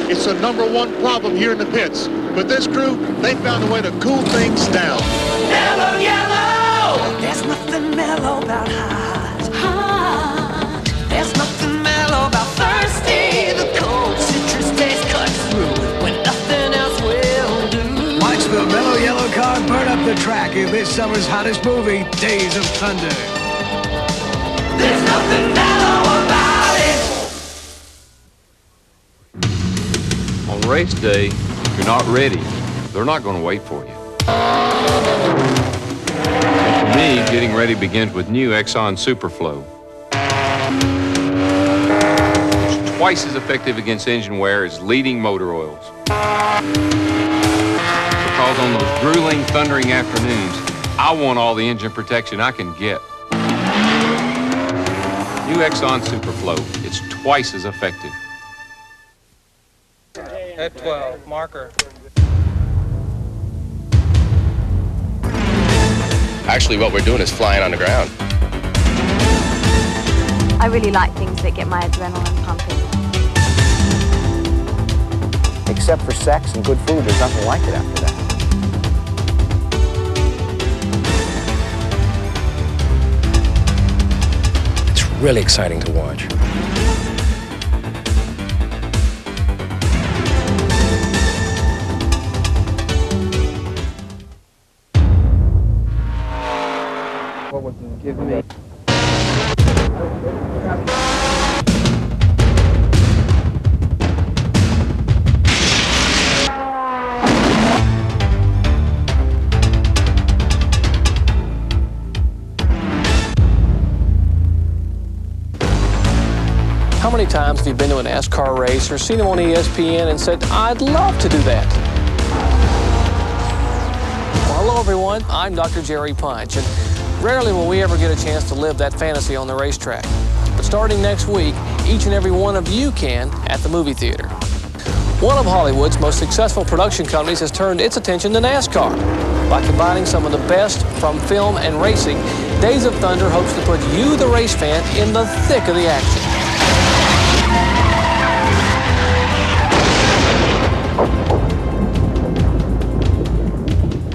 It's the #1 problem here in the pits. But this crew, they found a way to cool things down. Mellow yellow! There's nothing mellow about hot. There's nothing mellow about thirsty. The cold citrus taste cuts through when nothing else will do. Watch the mellow yellow car burn up the track in this summer's hottest movie, Days of Thunder. There's nothing mellow about it. On race day, if you're not ready, they're not going to wait for you. And for me, getting ready begins with new Exxon Superflow. It's twice as effective against engine wear as leading motor oils. Because on those grueling, thundering afternoons, I want all the engine protection I can get. New Exxon Superflow. It's twice as effective. Head 12, marker. Actually, what we're doing is flying on the ground. I really like things that get my adrenaline pumping. Except for sex and good food, there's nothing like it after that. It's really exciting to watch. What would you give me? How many times have you been to a NASCAR race or seen them on ESPN and said, I'd love to do that? Well, hello, everyone. I'm Dr. Jerry Punch, and rarely will we ever get a chance to live that fantasy on the racetrack. But starting next week, each and every one of you can at the movie theater. One of Hollywood's most successful production companies has turned its attention to NASCAR. By combining some of the best from film and racing, Days of Thunder hopes to put you, the race fan, in the thick of the action.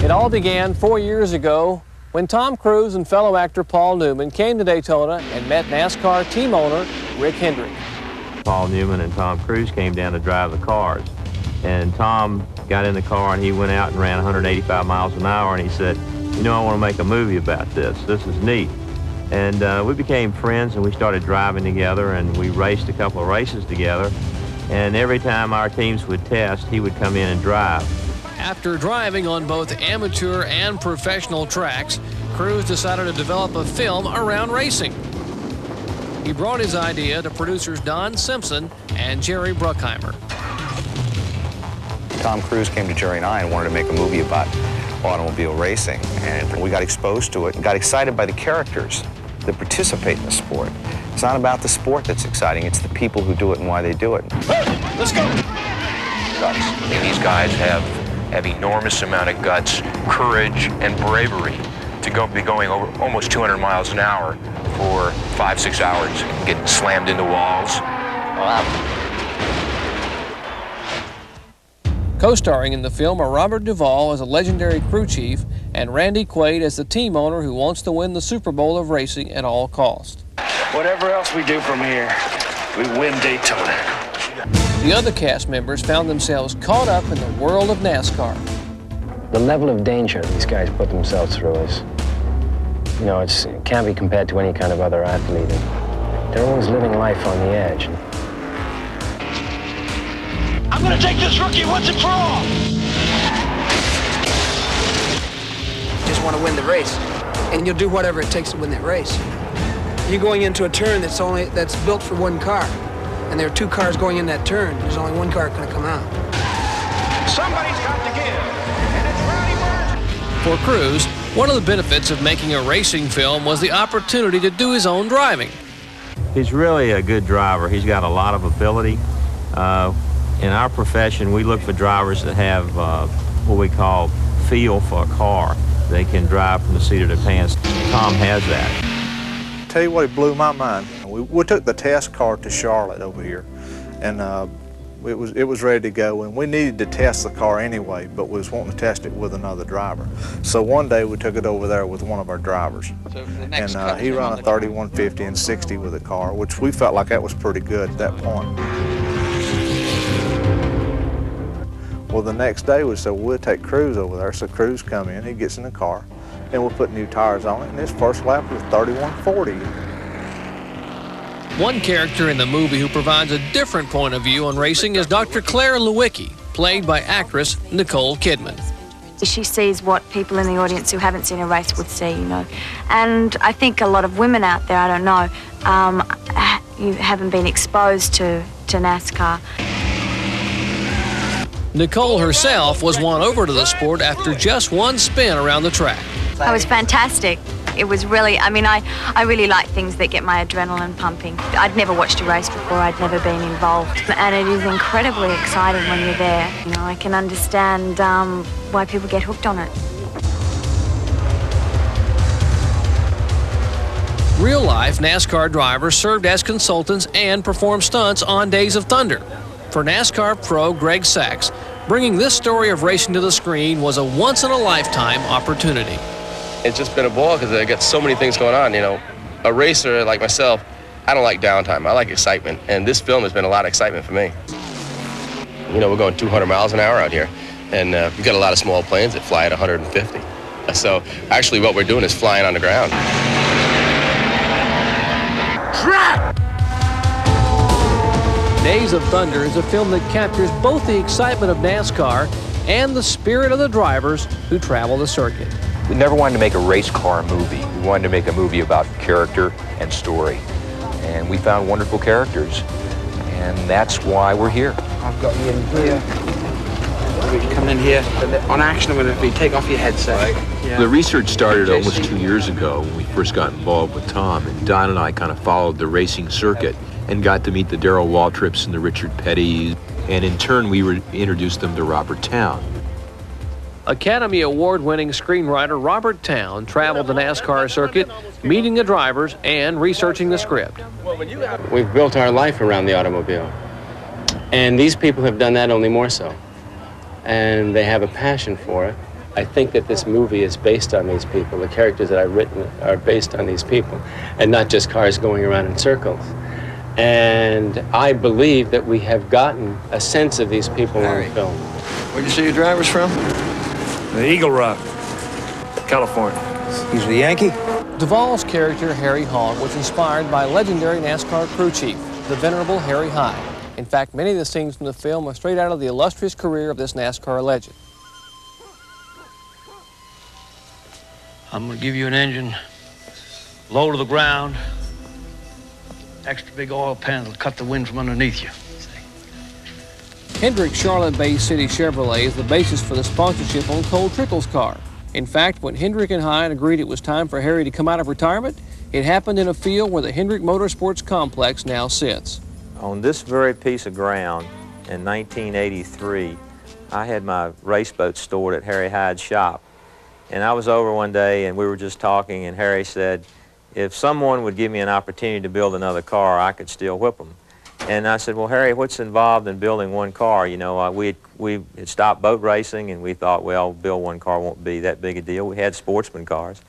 It all began 4 years ago when Tom Cruise and fellow actor Paul Newman came to Daytona and met NASCAR team owner Rick Hendrick. Paul Newman and Tom Cruise came down to drive the cars. And Tom got in the car and he went out and ran 185 miles an hour and he said, you know, I want to make a movie about this. This is neat. And we became friends and we started driving together and we raced a couple of races together. And every time our teams would test, he would come in and drive. After driving on both amateur and professional tracks, Cruise decided to develop a film around racing. He brought his idea to producers Don Simpson and Jerry Bruckheimer. Tom Cruise came to Jerry and I and wanted to make a movie about automobile racing. And we got exposed to it and got excited by the characters that participate in the sport. It's not about the sport that's exciting, it's the people who do it and why they do it. Hey, let's go! Guts. And these guys have enormous amount of guts, courage, and bravery to be going over almost 200 miles an hour for 5-6 hours, getting slammed into walls. Wow. Co-starring in the film are Robert Duvall as a legendary crew chief and Randy Quaid as the team owner who wants to win the Super Bowl of racing at all costs. Whatever else we do from here, we win Daytona. The other cast members found themselves caught up in the world of NASCAR. The level of danger these guys put themselves through is, you know, it can't be compared to any kind of other athlete. They're always living life on the edge. I'm gonna take this rookie once and for all! Just want to win the race, and you'll do whatever it takes to win that race. You're going into a turn that's built for one car, and there are two cars going in that turn. There's only one car going to come out. Somebody's got to give, and it's Rowdy Burns. For Cruise, one of the benefits of making a racing film was the opportunity to do his own driving. He's really a good driver. He's got a lot of ability. In our profession, we look for drivers that have what we call feel for a car. They can drive from the seat of their pants. Tom has that. Tell you what, it blew my mind. We took the test car to Charlotte over here, and it was ready to go, and we needed to test the car anyway, but we was wanting to test it with another driver. So one day we took it over there with one of our drivers, and he ran a 3150 and 60 with the car, which we felt like that was pretty good at that point. Well, the next day we said, well, we'll take Cruz over there. So Cruz come in, he gets in the car, and we'll put new tires on it, and his first lap was 3140. One character in the movie who provides a different point of view on racing is Dr. Claire Lewicki, played by actress Nicole Kidman. She sees what people in the audience who haven't seen a race would see, you know. And I think a lot of women out there, I don't know, you haven't been exposed to NASCAR. Nicole herself was won over to the sport after just one spin around the track. It was fantastic. It was really, I mean, I really like things that get my adrenaline pumping. I'd never watched a race before, I'd never been involved. And it is incredibly exciting when you're there. You know, I can understand why people get hooked on it. Real-life NASCAR drivers served as consultants and performed stunts on Days of Thunder. For NASCAR pro Greg Sachs, bringing this story of racing to the screen was a once-in-a-lifetime opportunity. It's just been a ball because I got so many things going on. You know, a racer like myself, I don't like downtime. I like excitement, and this film has been a lot of excitement for me. You know, we're going 200 miles an hour out here, and we've got a lot of small planes that fly at 150. So actually what we're doing is flying on the ground. Track! Days of Thunder is a film that captures both the excitement of NASCAR and the spirit of the drivers who travel the circuit. We never wanted to make a race car movie. We wanted to make a movie about character and story. And we found wonderful characters, and that's why we're here. I've got you in here. Come in here. On action, I'm going to be take off your headset. Yeah. The research started almost 2 years ago when we first got involved with Tom, and Don and I kind of followed the racing circuit and got to meet the Darrell Waltrips and the Richard Pettys, and in turn we introduced them to Robert Towne. Academy Award-winning screenwriter Robert Towne traveled the NASCAR circuit, meeting the drivers and researching the script. We've built our life around the automobile, and these people have done that only more so, and they have a passion for it. I think that this movie is based on these people. The characters that I've written are based on these people, and not just cars going around in circles. And I believe that we have gotten a sense of these people on film. Where'd you see your drivers from? The Eagle Rock, California. He's a Yankee? Duvall's character, Harry Hogg, was inspired by legendary NASCAR crew chief, the venerable Harry Hyde. In fact, many of the scenes from the film are straight out of the illustrious career of this NASCAR legend. I'm gonna give you an engine, low to the ground, extra big oil pan that'll cut the wind from underneath you. Hendrick's Charlotte Bay City Chevrolet is the basis for the sponsorship on Cole Trickle's car. In fact, when Hendrick and Hyde agreed it was time for Harry to come out of retirement, it happened in a field where the Hendrick Motorsports Complex now sits. On this very piece of ground in 1983, I had my race boat stored at Harry Hyde's shop. And I was over one day and we were just talking, and Harry said, if someone would give me an opportunity to build another car, I could still whip them. And I said, well, Harry, what's involved in building one car? You know, we had stopped boat racing, and we thought, well, build one car won't be that big a deal. We had sportsman cars.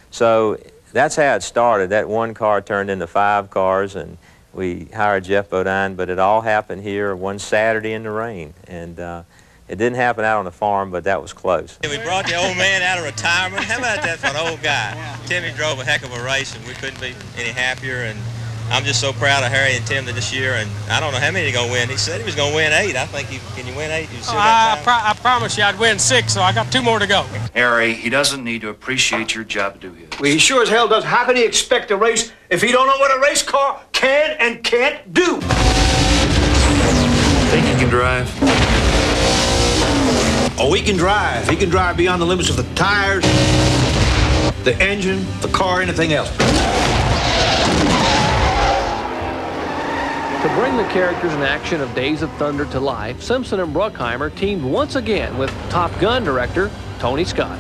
So that's how it started. That one car turned into 5 cars, and we hired Jeff Bodine, but it all happened here one Saturday in the rain. And it didn't happen out on the farm, but that was close. We brought the old man out of retirement. How about that for an old guy? Timmy drove a heck of a race, and we couldn't be any happier. And I'm just so proud of Harry and Tim this year, and I don't know how many he's going to win. He said he was going to win 8. I think can you win 8? You still got time? I promised you I'd win 6, so I got 2 more to go. Harry, he doesn't need to appreciate your job to do his. Well, he sure as hell does. How can he expect to race if he don't know what a race car can and can't do? Think he can drive? Oh, he can drive. He can drive beyond the limits of the tires, the engine, the car, anything else. To bring the characters and action of Days of Thunder to life, Simpson and Bruckheimer teamed once again with Top Gun director Tony Scott.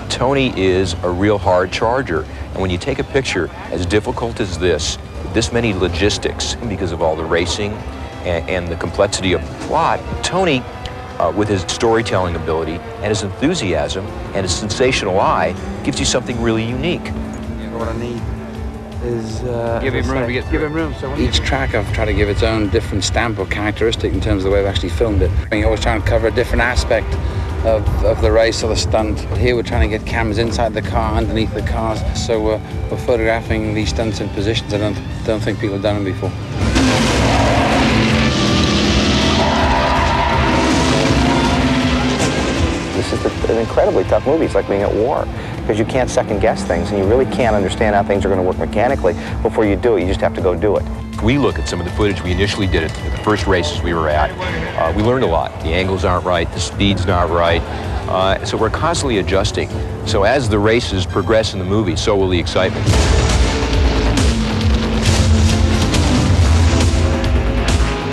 Tony is a real hard charger, and when you take a picture as difficult as this many logistics because of all the racing and the complexity of plot, Tony, with his storytelling ability and his enthusiasm and his sensational eye, gives you something really unique. What I need is give him room to get give him room. So each track I've tried to give its own different stamp or characteristic in terms of the way I've actually filmed it. I always try and cover a different aspect of the race or the stunt. Here we're trying to get cameras inside the car, underneath the cars, so we're photographing these stunts in positions I don't think people have done them before. This is an incredibly tough movie. It's like being at war, because you can't second guess things, and you really can't understand how things are going to work mechanically before you do it. You just have to go do it. We look at some of the footage we initially did at the first races we were at. We learned a lot. The angles aren't right, the speed's not right, so we're constantly adjusting. So as the races progress in the movie, so will the excitement.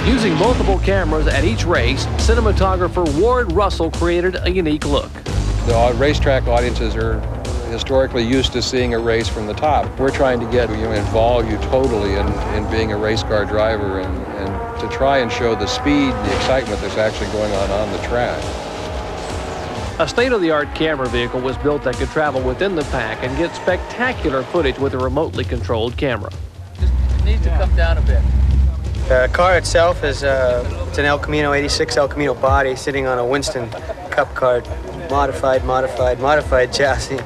Using multiple cameras at each race, cinematographer Ward Russell created a unique look. The racetrack audiences are historically used to seeing a race from the top. We're trying to get involve you totally in being a race car driver and to try and show the speed, the excitement that's actually going on the track. A state-of-the-art camera vehicle was built that could travel within the pack and get spectacular footage with a remotely controlled camera. It needs to come down a bit. The car itself is it's an El Camino 86 El Camino body sitting on a Winston Cup cart, modified chassis.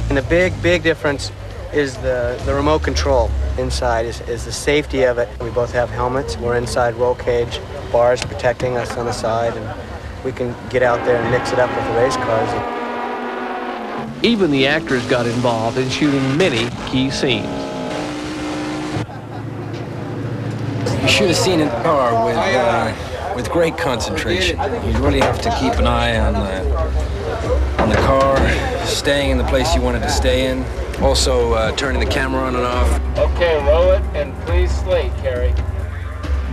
And the big difference is the remote control inside is the safety of it. We both have helmets. We're inside roll cage, bars protecting us on the side, and we can get out there and mix it up with the race cars. Even the actors got involved in shooting many key scenes. You shoot a scene in the car with great concentration. You really have to keep an eye on the car, staying in the place you want it to stay in. Also, turning the camera on and off. Okay, roll it, and please slate, Carrie.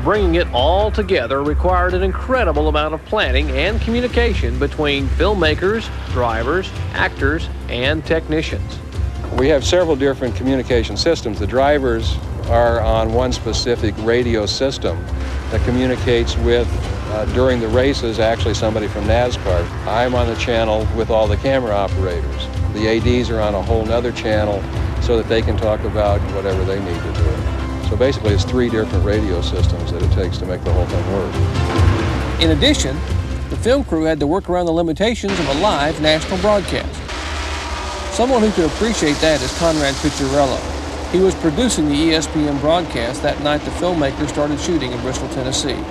Bringing it all together required an incredible amount of planning and communication between filmmakers, drivers, actors, and technicians. We have several different communication systems. The drivers are on one specific radio system that communicates with, during the races, actually somebody from NASCAR. I'm on the channel with all the camera operators. The ADs are on a whole nother channel so that they can talk about whatever they need to do. So basically it's 3 different radio systems that it takes to make the whole thing work. In addition, the film crew had to work around the limitations of a live national broadcast. Someone who could appreciate that is Conrad Picciarello. He was producing the ESPN broadcast that night the filmmakers started shooting in Bristol, Tennessee.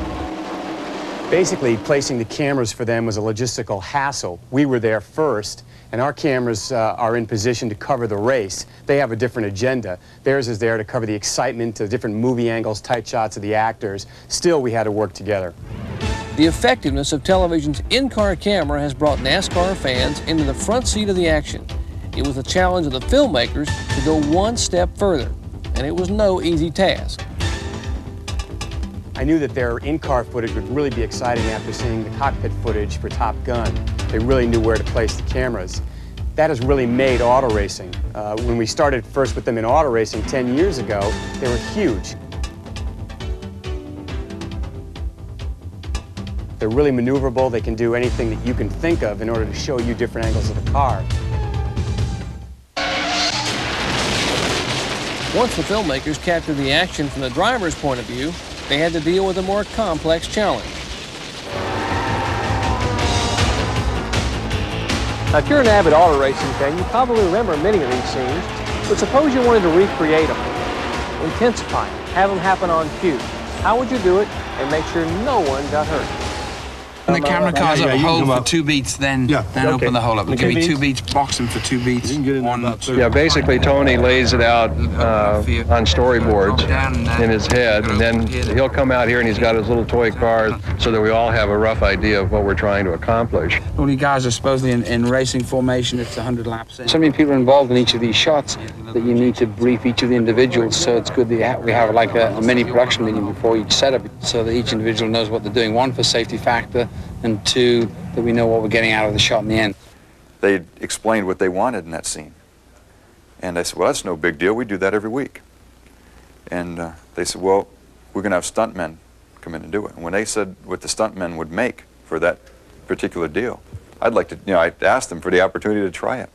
Basically, placing the cameras for them was a logistical hassle. We were there first, and our cameras are in position to cover the race. They have a different agenda. Theirs is there to cover the excitement, the different movie angles, tight shots of the actors. Still, we had to work together. The effectiveness of television's in-car camera has brought NASCAR fans into the front seat of the action. It was a challenge of the filmmakers to go one step further, and it was no easy task. I knew that their in-car footage would really be exciting after seeing the cockpit footage for Top Gun. They really knew where to place the cameras. That has really made auto racing. When we started first with them in auto racing 10 years ago, they were huge. They're really maneuverable. They can do anything that you can think of in order to show you different angles of the car. Once the filmmakers captured the action from the driver's point of view, they had to deal with a more complex challenge. Now, if you're an avid auto racing fan, you probably remember many of these scenes, but suppose you wanted to recreate them, intensify them, have them happen on cue. How would you do it and make sure no one got hurt? When the camera car's up, hold for 2 beats, then open the hole up. Give me 2 beats, box them for 2 beats. Yeah, basically Tony lays it out on storyboards in his head, and then he'll come out here and he's got his little toy cars so that we all have a rough idea of what we're trying to accomplish. All you guys are supposedly in racing formation. It's 100 laps in. So many people are involved in each of these shots that you need to brief each of the individuals, so it's good that we have like a mini production meeting before each setup so that each individual knows what they're doing. 1, for safety factor, and 2, that we know what we're getting out of the shot in the end. They explained what they wanted in that scene. And I said, well, that's no big deal. We do that every week. And they said, well, we're going to have stuntmen come in and do it. And when they said what the stuntmen would make for that particular deal, I'd like to, you know, I asked them for the opportunity to try it.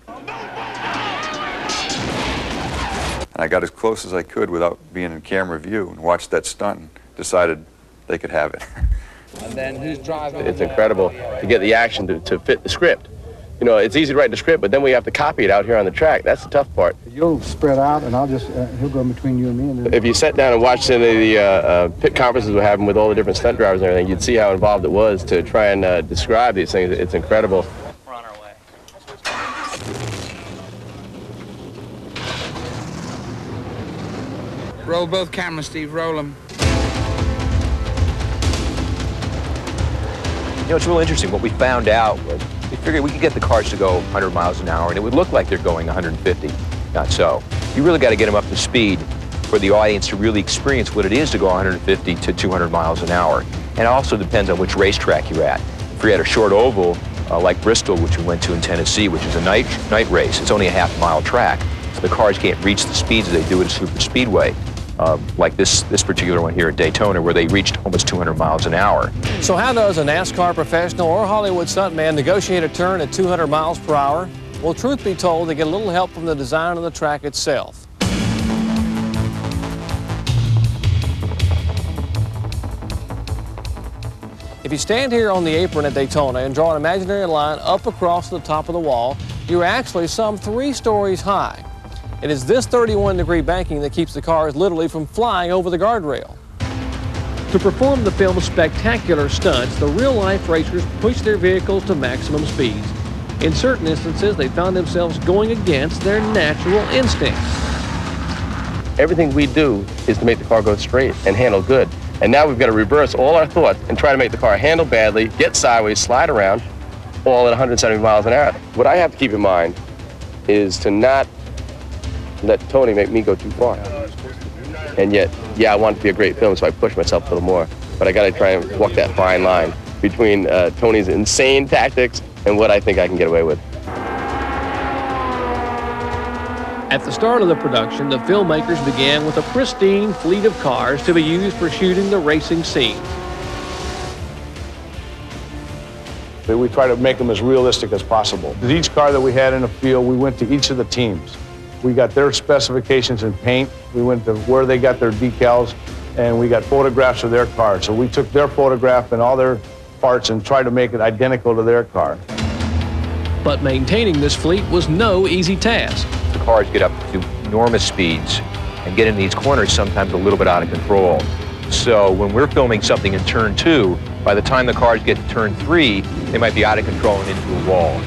And I got as close as I could without being in camera view and watched that stunt and decided they could have it. And then who's driving? It's incredible to get the action to fit the script. You know, it's easy to write the script, but then we have to copy it out here on the track. That's the tough part. You'll spread out, and I'll just, he'll go in between you and me. And then... If you sat down and watched any of the pit conferences we're having with all the different stunt drivers and everything, you'd see how involved it was to try and describe these things. It's incredible. We're on our way. Roll both cameras, Steve, roll them. You know, it's real interesting. What we found out was we figured we could get the cars to go 100 miles an hour, and it would look like they're going 150. Not so. You really got to get them up to speed for the audience to really experience what it is to go 150 to 200 miles an hour. And it also depends on which racetrack you're at. If you're at a short oval, like Bristol, which we went to in Tennessee, which is a night race, it's only a half-mile track, so the cars can't reach the speeds that they do at a super speedway. Like this particular one here at Daytona, where they reached almost 200 miles an hour. So how does a NASCAR professional or Hollywood stuntman negotiate a turn at 200 miles per hour? Well, truth be told, they get a little help from the design of the track itself. If you stand here on the apron at Daytona and draw an imaginary line up across the top of the wall, you're actually some 3 stories high. It is this 31-degree banking that keeps the cars literally from flying over the guardrail. To perform the film's spectacular stunts, the real-life racers push their vehicles to maximum speeds. In certain instances, they found themselves going against their natural instincts. Everything we do is to make the car go straight and handle good. And now we've got to reverse all our thoughts and try to make the car handle badly, get sideways, slide around, all at 170 miles an hour. What I have to keep in mind is to not let Tony make me go too far. And yet, yeah, I want it to be a great film, so I push myself a little more. But I got to try and walk that fine line between Tony's insane tactics and what I think I can get away with. At the start of the production, the filmmakers began with a pristine fleet of cars to be used for shooting the racing scenes. We try to make them as realistic as possible. With each car that we had in the field, we went to each of the teams. We got their specifications in paint. We went to where they got their decals, and we got photographs of their cars. So we took their photograph and all their parts and tried to make it identical to their car. But maintaining this fleet was no easy task. The cars get up to enormous speeds and get in these corners sometimes a little bit out of control. So when we're filming something in turn 2, by the time the cars get to turn 3, they might be out of control and into a wall.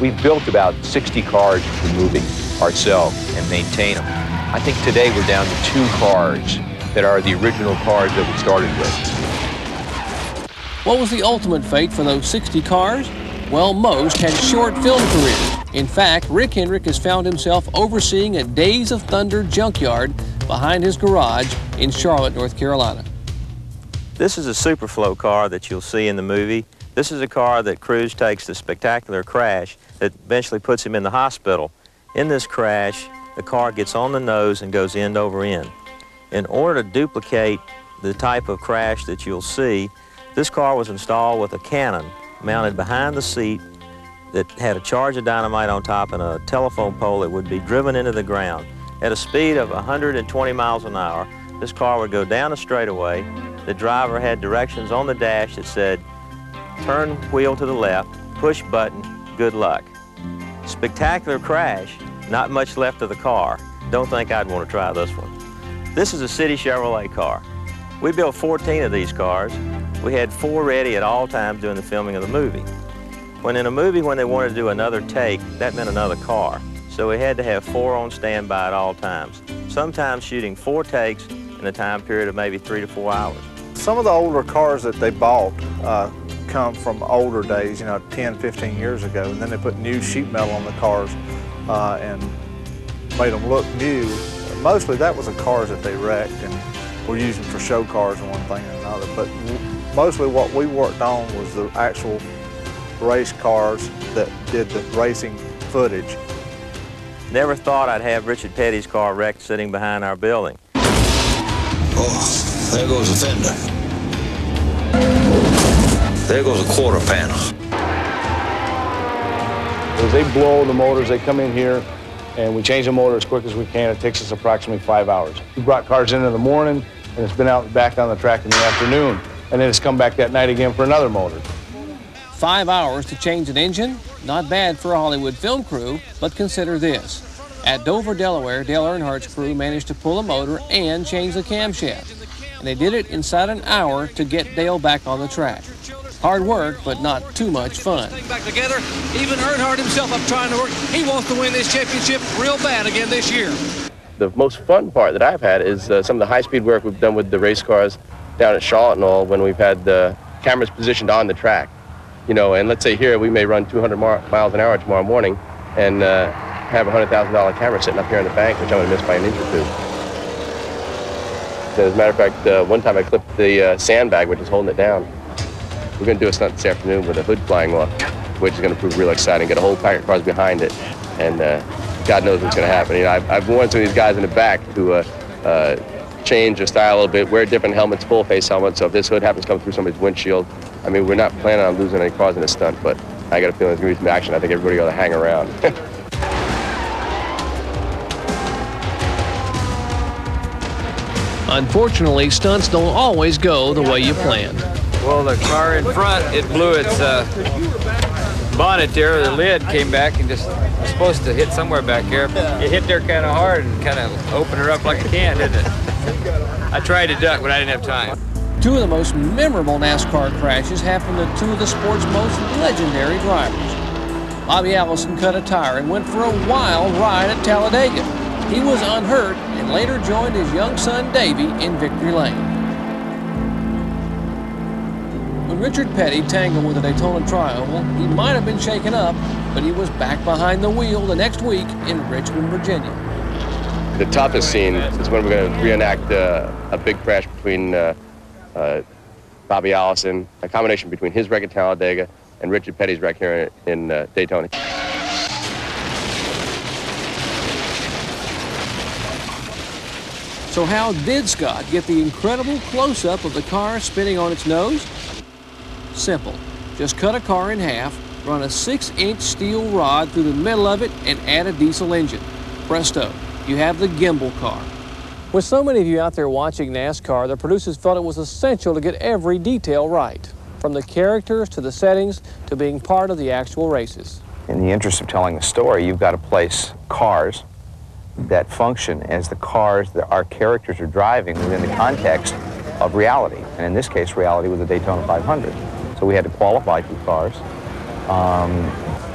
We've built about 60 cars for the movie ourselves and maintain them. I think today we're down to 2 cars that are the original cars that we started with. What was the ultimate fate for those 60 cars? Well, most had short film careers. In fact, Rick Hendrick has found himself overseeing a Days of Thunder junkyard behind his garage in Charlotte, North Carolina. This is a Superflow car that you'll see in the movie. This is a car that Cruise takes the spectacular crash that eventually puts him in the hospital. In this crash, the car gets on the nose and goes end over end. In order to duplicate the type of crash that you'll see, this car was installed with a cannon mounted behind the seat that had a charge of dynamite on top and a telephone pole that would be driven into the ground. At a speed of 120 miles an hour, this car would go down a straightaway. The driver had directions on the dash that said, turn wheel to the left, push button, good luck. Spectacular crash, not much left of the car. Don't think I'd want to try this one. This is a City Chevrolet car. We built 14 of these cars. We had 4 ready at all times during the filming of the movie. When in a movie, when they wanted to do another take, that meant another car. So we had to have 4 on standby at all times, sometimes shooting 4 takes in a time period of maybe 3 to 4 hours. Some of the older cars that they bought come from older days, 10, 15 years ago, and then they put new sheet metal on the cars and made them look new. Mostly that was the cars that they wrecked and were using for show cars and one thing and another, but mostly what we worked on was the actual race cars that did the racing footage. Never thought I'd have Richard Petty's car wrecked sitting behind our building. Oh, there goes the fender. There goes a quarter panel. As they blow the motors, they come in here, and we change the motor as quick as we can. It takes us approximately 5 hours. We brought cars in the morning, and it's been out back on the track in the afternoon, and then it's come back that night again for another motor. 5 hours to change an engine? Not bad for a Hollywood film crew, but consider this. At Dover, Delaware, Dale Earnhardt's crew managed to pull a motor and change the camshaft. And they did it inside an hour to get Dale back on the track. Hard work, but not too much fun. Back together, even Earnhardt himself up trying to work. He wants to win this championship real bad again this year. The most fun part that I've had is some of the high-speed work we've done with the race cars down at Charlotte and all, when we've had the cameras positioned on the track. You know, and let's say here we may run 200 miles an hour tomorrow morning and have a $100,000 camera sitting up here in the bank, which I'm going to miss by an inch or two. As a matter of fact, one time I clipped the sandbag, which is holding it down. We're going to do a stunt this afternoon with a hood flying off, which is going to prove real exciting. Get a whole pack of cars behind it, and God knows what's going to happen. You know, I've warned some of these guys in the back to change the style a little bit, wear different helmets, full-face helmets, so if this hood happens to come through somebody's windshield, I mean, we're not planning on losing any cars in this stunt, but I got a feeling there's going to be some action. I think everybody ought to hang around. Unfortunately, stunts don't always go the way you planned. Well, the car in front, it blew its bonnet there. The lid came back and just was supposed to hit somewhere back here. It hit there kind of hard and kind of opened her up like a can, didn't it? I tried to duck, but I didn't have time. Two of the most memorable NASCAR crashes happened to two of the sport's most legendary drivers. Bobby Allison cut a tire and went for a wild ride at Talladega. He was unhurt and later joined his young son Davey in victory lane. When Richard Petty tangled with the Daytona Triangle, he might have been shaken up, but he was back behind the wheel the next week in Richmond, Virginia. The toughest scene is when we're going to reenact a big crash between Bobby Allison, a combination between his wreck at Talladega and Richard Petty's wreck here in Daytona. So how did Scott get the incredible close-up of the car spinning on its nose? Simple. Just cut a car in half, run a 6-inch steel rod through the middle of it, and add a diesel engine. Presto, you have the gimbal car. With so many of you out there watching NASCAR, the producers felt it was essential to get every detail right, from the characters to the settings to being part of the actual races. In the interest of telling the story, you've got to place cars that function as the cars that our characters are driving within the context of reality. And in this case, reality was the Daytona 500. So we had to qualify two cars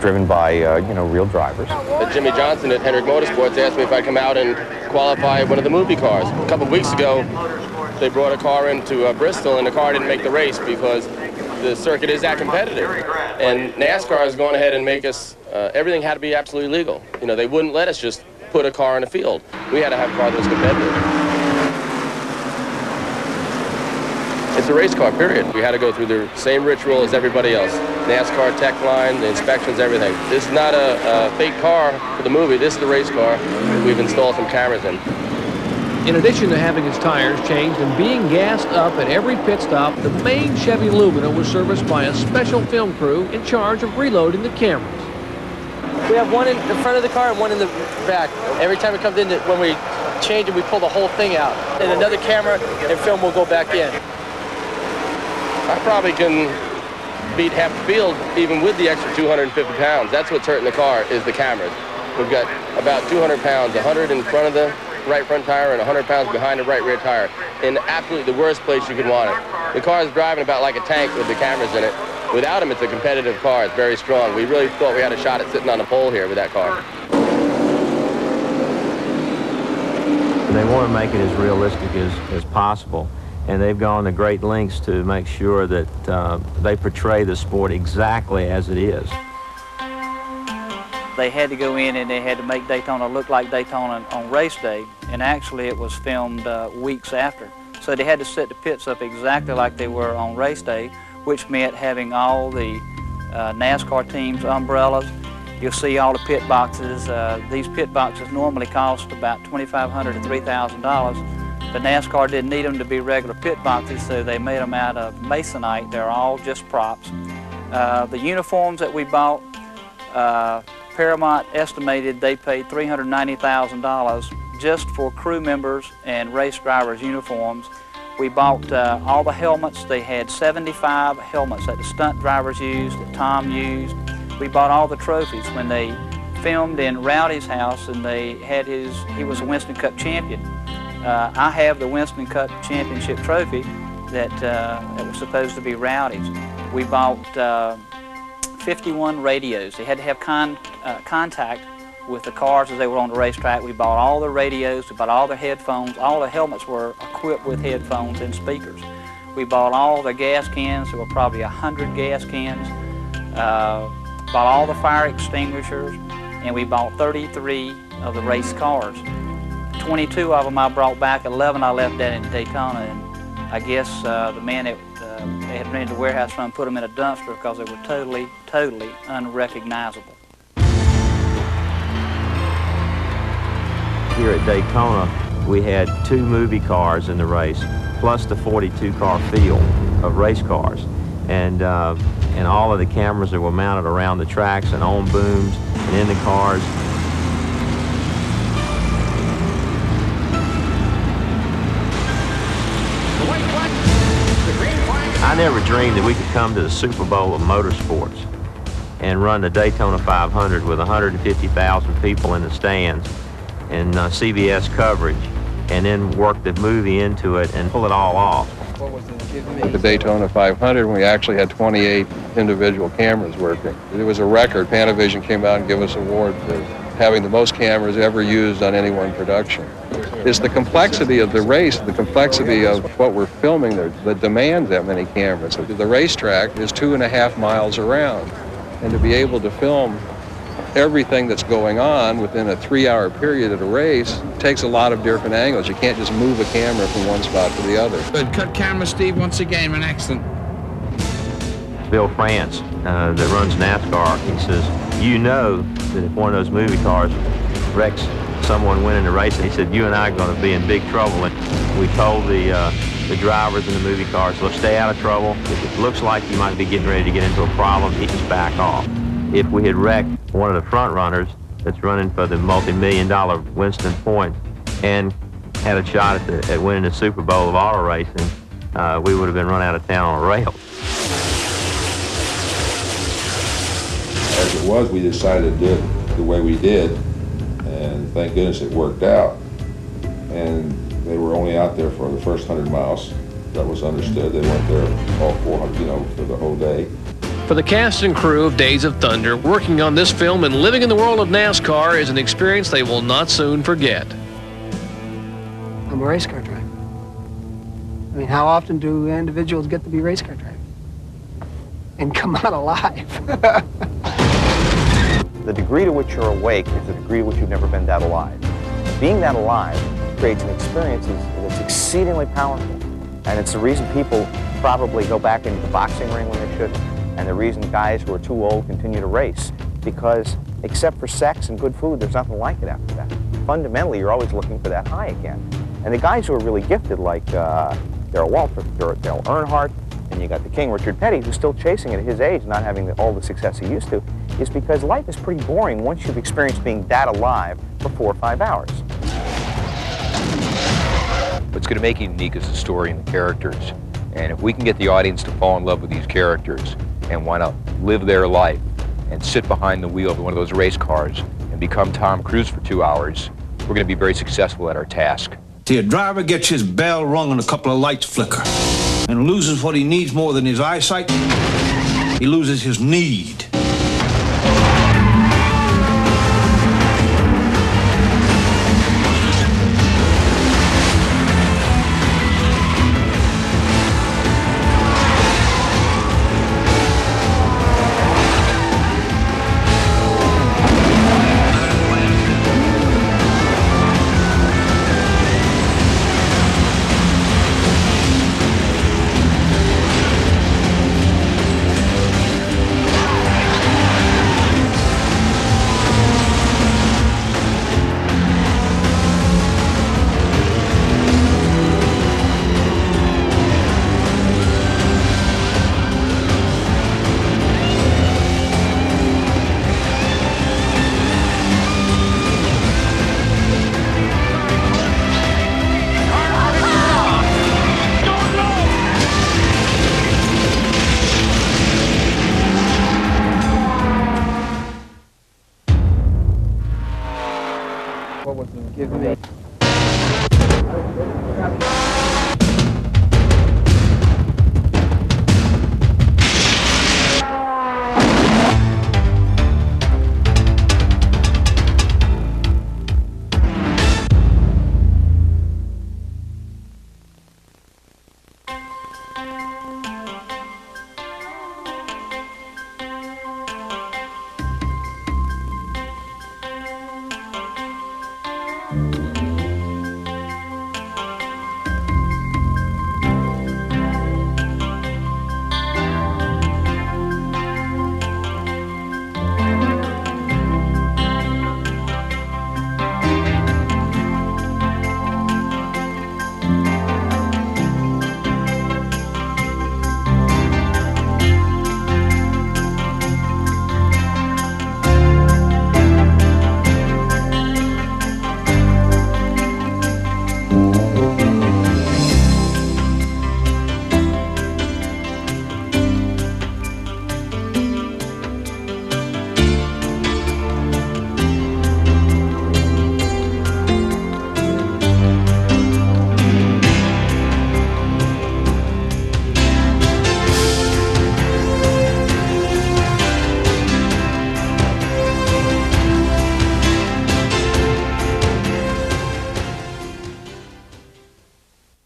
driven by, real drivers. Jimmy Johnson at Hendrick Motorsports asked me if I'd come out and qualify one of the movie cars. A couple of weeks ago, they brought a car into Bristol, and the car didn't make the race because the circuit is that competitive. And NASCAR is going ahead and make us, everything had to be absolutely legal. You know, they wouldn't let us just put a car in the field. We had to have a car that was competitive. It's a race car, period. We had to go through the same ritual as everybody else. NASCAR tech line, the inspections, everything. This is not a fake car for the movie. This is the race car we've installed some cameras in. In addition to having its tires changed and being gassed up at every pit stop, the main Chevy Lumina was serviced by a special film crew in charge of reloading the cameras. We have one in the front of the car and one in the back. Every time it comes in, when we change it, we pull the whole thing out. And another camera and film will go back in. I probably can beat half the field even with the extra 250 pounds. That's what's hurting the car is the cameras. We've got about 200 pounds, 100 in front of the right front tire and 100 pounds behind the right rear tire in absolutely the worst place you could want it. The car is driving about like a tank with the cameras in it. Without them, it's a competitive car. It's very strong. We really thought we had a shot at sitting on the pole here with that car. They want to make it as realistic as possible, and they've gone to great lengths to make sure that they portray the sport exactly as it is. They had to go in and they had to make Daytona look like Daytona on race day, and actually it was filmed weeks after. So they had to set the pits up exactly like they were on race day, which meant having all the NASCAR teams' umbrellas. You'll see all the pit boxes. These pit boxes normally cost about $2,500 to $3,000. But NASCAR didn't need them to be regular pit boxes, so they made them out of masonite. They're all just props. The uniforms that we bought, Paramount estimated they paid $390,000 just for crew members and race drivers' uniforms. We bought all the helmets. They had 75 helmets that the stunt drivers used, that Tom used. We bought all the trophies. When they filmed in Rowdy's house and they had he was a Winston Cup champion. I have the Winston Cup championship trophy that was supposed to be Rowdy's. We bought 51 radios. They had to have contact with the cars as they were on the racetrack. We bought all the radios, we bought all the headphones. All the helmets were equipped with headphones and speakers. We bought all the gas cans. There were probably 100 gas cans. Bought all the fire extinguishers, and we bought 33 of the race cars. 22 of them I brought back, 11 I left down in Daytona, and I guess the man that they had rented the warehouse from put them in a dumpster because they were totally, totally unrecognizable. Here at Daytona, we had 2 movie cars in the race, plus the 42-car field of race cars. And all of the cameras that were mounted around the tracks and on booms and in the cars. I never dreamed that we could come to the Super Bowl of motorsports and run the Daytona 500 with 150,000 people in the stands and CBS coverage, and then work the movie into it and pull it all off. At the Daytona 500, we actually had 28 individual cameras working. It was a record. Panavision came out and gave us an award for having the most cameras ever used on any one production. It's the complexity of the race, the complexity of what we're filming that demands that many cameras. The racetrack is 2.5 miles around, and to be able to film everything that's going on within a 3-hour period at a race takes a lot of different angles. You can't just move a camera from one spot to the other. Good cut camera, Steve, once again, an excellent. Bill France, that runs NASCAR, he says, you know that if one of those movie cars wrecks someone winning the race, he said, you and I are going to be in big trouble. And we told the drivers in the movie cars, look, stay out of trouble. If it looks like you might be getting ready to get into a problem, you just back off. If we had wrecked one of the front runners that's running for the multi-million-dollar Winston Point and had a shot at winning the Super Bowl of auto racing, we would have been run out of town on a rail. As it was, we decided to do it the way we did, and thank goodness it worked out. And they were only out there for the first 100 miles. That was understood. They weren't there all 400, for the whole day. For the cast and crew of Days of Thunder, working on this film and living in the world of NASCAR is an experience they will not soon forget. I'm a race car driver. I mean, how often do individuals get to be race car drivers and come out alive? The degree to which you're awake is the degree to which you've never been that alive. Being that alive creates an experience that's exceedingly powerful, and it's the reason people probably go back into the boxing ring when they shouldn't. And the reason guys who are too old continue to race, because except for sex and good food, there's nothing like it after that. Fundamentally, you're always looking for that high again. And the guys who are really gifted, like Darrell Waltrip, Dale Earnhardt, and you got the king, Richard Petty, who's still chasing it at his age, not having all the success he used to, is because life is pretty boring once you've experienced being that alive for 4 or 5 hours. What's going to make it unique is the story and the characters. And if we can get the audience to fall in love with these characters and want to live their life and sit behind the wheel of one of those race cars and become Tom Cruise for 2 hours, we're going to be very successful at our task. See, a driver gets his bell rung and a couple of lights flicker and loses what he needs more than his eyesight. He loses his need.